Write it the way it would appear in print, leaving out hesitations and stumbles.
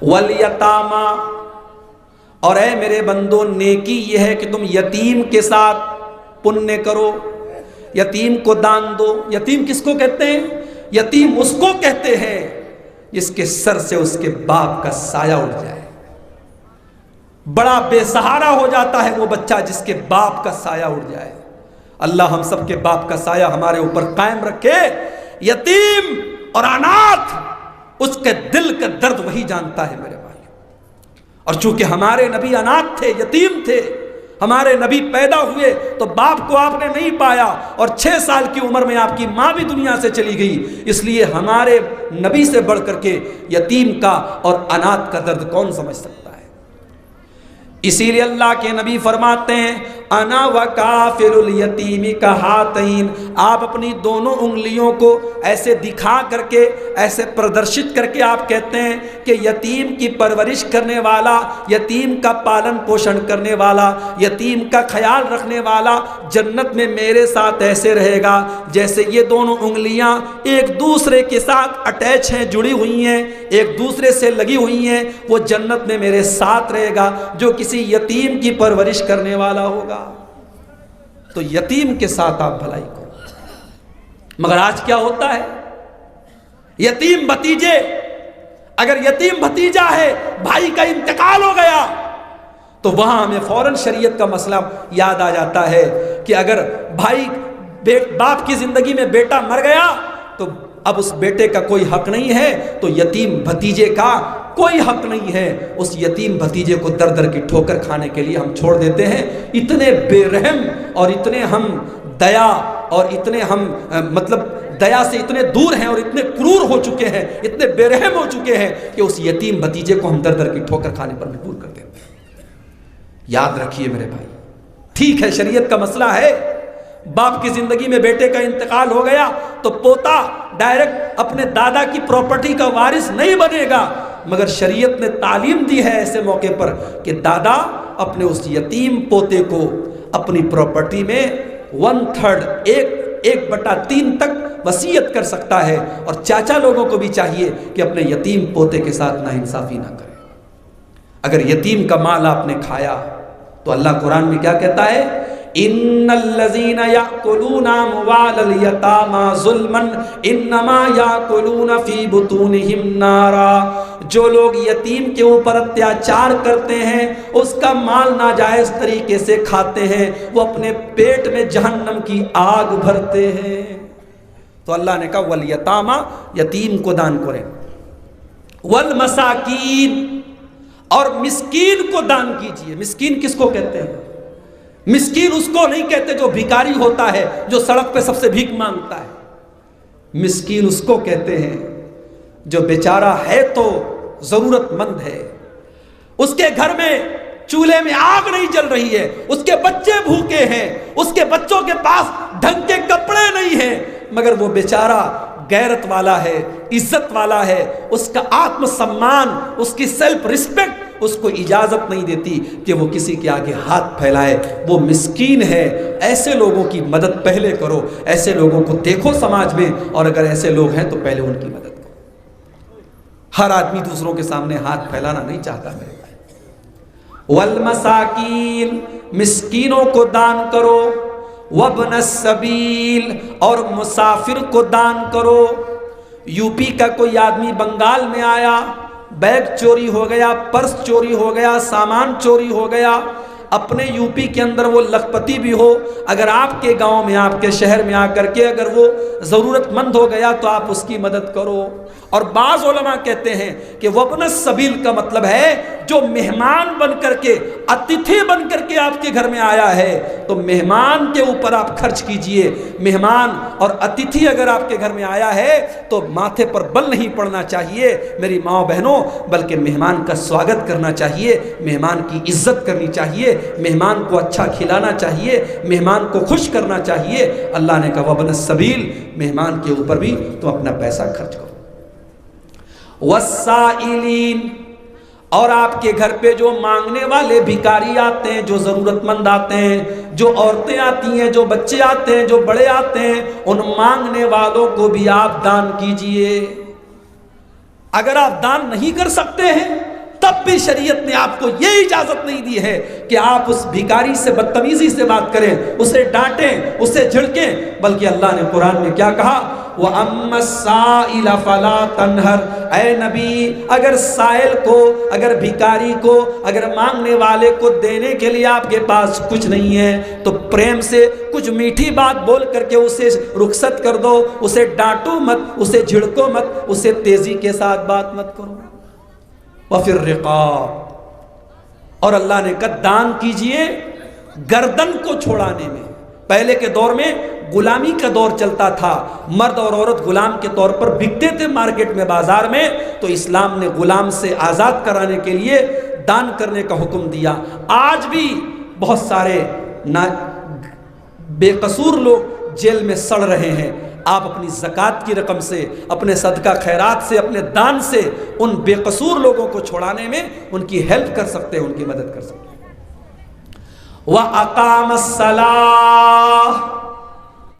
वल यतामा, और ऐ मेरे बंदो नेकी यह है कि तुम यतीम के साथ पुण्य करो, यतीम को दान दो। यतीम किसको कहते हैं? यतीम उसको कहते हैं जिसके सर से उसके बाप का साया उड़ जाए। बड़ा बेसहारा हो जाता है वो बच्चा जिसके बाप का साया उड़ जाए। अल्लाह हम सबके बाप का साया हमारे ऊपर कायम रखे। यतीम और अनाथ, उसके दिल का दर्द वही जानता है मेरे भाई। और चूंकि हमारे नबी अनाथ थे, यतीम थे, हमारे नबी पैदा हुए तो बाप को आपने नहीं पाया, और 6 साल की उम्र में आपकी माँ भी दुनिया से चली गई। इसलिए हमारे नबी से बढ़ करके यतीम का और अनाथ का दर्द कौन समझ सकता है। इसीलिए अल्लाह के नबी फरमाते हैं अना व काफिरुल यतीमी का हातैन, आप अपनी दोनों उंगलियों को ऐसे दिखा करके, ऐसे प्रदर्शित करके आप कहते हैं कि यतीम की परवरिश करने वाला, यतीम का पालन पोषण करने वाला, यतीम का ख्याल रखने वाला जन्नत में मेरे साथ ऐसे रहेगा जैसे ये दोनों उंगलियां एक दूसरे के साथ अटैच हैं, जुड़ी हुई हैं, एक दूसरे से लगी हुई हैं। वो जन्नत में मेरे साथ रहेगा जो किसी यतीम की परवरिश करने वाला होगा। तो यतीम के साथ आप भलाई करो। मगर आज क्या होता है, यतीम भतीजे, अगर यतीम भतीजा है, भाई का इंतकाल हो गया, तो वहां हमें फौरन शरीयत का मसला याद आ जाता है कि अगर भाई बाप की जिंदगी में बेटा मर गया तो अब उस बेटे का कोई हक नहीं है, तो यतीम भतीजे का कोई हक नहीं है। उस यतीम भतीजे को दर दर की ठोकर खाने के लिए हम छोड़ देते हैं। इतने बेरहम और इतने हम दया और इतने हम मतलब दया से इतने दूर हैं और इतने क्रूर हो चुके हैं, इतने बेरहम हो चुके हैं कि उस यतीम भतीजे को हम दर दर की ठोकर खाने पर मजबूर कर देते हैं। याद रखिए मेरे भाई, ठीक है शरीयत का मसला है, बाप की जिंदगी में बेटे का इंतकाल हो गया तो पोता डायरेक्ट अपने दादा की प्रॉपर्टी का वारिस नहीं बनेगा, मगर शरीयत ने तालीम दी है ऐसे मौके पर कि दादा अपने उस यतीम पोते को अपनी प्रॉपर्टी में 1/3 1/3 तक वसीयत कर सकता है। और चाचा लोगों को भी चाहिए कि अपने यतीम पोते के साथ नाइंसाफी ना करें। अगर यतीम का माल आपने खाया तो अल्लाह कुरान में क्या कहता है, इन्नल्लज़ीना याकुलूना अम्वालल यतामा ज़ुल्मन इन्नमा याकुलूना फ़ी बुतूनिहिम नारा, जो लोग यतीम के ऊपर अत्याचार करते हैं, उसका माल नाजायज तरीके से खाते हैं, वो अपने पेट में जहन्नम की आग भरते हैं। तो अल्लाह ने कहा वल यतामा, यतीम को दान करें, वल मसाकीन, और मिस्कीन को दान कीजिए। मिस्कीन किसको कहते हैं? मिस्कीन उसको नहीं कहते जो भिखारी होता है, जो सड़क पे सबसे भीख मांगता है। मिस्कीन उसको कहते हैं जो बेचारा है तो जरूरतमंद है, उसके घर में चूल्हे में आग नहीं जल रही है, उसके बच्चे भूखे हैं, उसके बच्चों के पास ढंग के कपड़े नहीं हैं, मगर वो बेचारा गैरत वाला है, इज्जत वाला है, उसका आत्मसम्मान, उसकी सेल्फ रिस्पेक्ट उसको इजाजत नहीं देती कि वो किसी के आगे हाथ फैलाए, वो मिस्कीन है। ऐसे लोगों की मदद पहले करो, ऐसे लोगों को देखो समाज में, और अगर ऐसे लोग हैं तो पहले उनकी मदद करो। हर आदमी दूसरों के सामने हाथ फैलाना नहीं चाहता मेरे भाई। वल मसाकीन, मिस्कीनों को दान करो, वब्न सबील, और मुसाफिर को दान करो। यूपी का कोई आदमी बंगाल में आया, बैग चोरी हो गया, पर्स चोरी हो गया, सामान चोरी हो गया, अपने यूपी के अंदर वो लखपति भी हो, अगर आपके गांव में, आपके शहर में आकर के अगर वो ज़रूरतमंद हो गया तो आप उसकी मदद करो। और बाज़ उलमा कहते हैं कि वब्न सबील का मतलब है जो मेहमान बन करके, अतिथि बन करके आपके घर में आया है, तो मेहमान के ऊपर आप खर्च कीजिए। मेहमान और अतिथि अगर आपके घर में आया है तो माथे पर बल नहीं पड़ना चाहिए मेरी माँ बहनों, बल्कि मेहमान का स्वागत करना चाहिए, मेहमान की इज्जत करनी चाहिए, मेहमान को अच्छा खिलाना चाहिए, मेहमान को खुश करना चाहिए। अल्लाह ने कहा वब्न सबील, मेहमान के ऊपर भी तुम अपना पैसा खर्च करो। वस्साइलीन, और आपके घर पे जो मांगने वाले भिखारी आते हैं, जो जरूरतमंद आते हैं, जो औरतें आती हैं, जो बच्चे आते हैं, जो बड़े आते हैं, उन मांगने वालों को भी आप दान कीजिए। अगर आप दान नहीं कर सकते हैं तब भी शरीयत ने आपको यह इजाजत नहीं दी है कि आप उस भिखारी से बदतमीजी से बात करें, उसे डांटें, उसे झिड़कें, बल्कि अल्लाह ने कुरान में क्या कहा, वह अम्मस्साइल फला तनहर, ऐ नबी अगर साइल को, अगर भिखारी को, अगर मांगने वाले को देने के लिए आपके पास कुछ नहीं है तो प्रेम से कुछ मीठी बात बोल करके उसे रुखसत कर दो, उसे डांटो मत, उसे झिड़को मत, उसे तेजी के साथ बात मत करो। व फिर रिकाब, और अल्लाह ने कहा दान कीजिए गर्दन को छोड़ाने में। पहले के दौर में गुलामी का दौर चलता था, मर्द और औरत गुलाम के तौर पर बिकते थे मार्केट में, बाजार में, तो इस्लाम ने गुलाम से आज़ाद कराने के लिए दान करने का हुक्म दिया। आज भी बहुत सारे बेकसूर लोग जेल में सड़ रहे हैं। आप अपनी ज़कात की रकम से, अपने सदका खैरात से, अपने दान से उन बेकसूर लोगों को छुड़ाने में उनकी हेल्प कर सकते हैं, उनकी मदद कर सकते हैं। व अकामस्सलाह,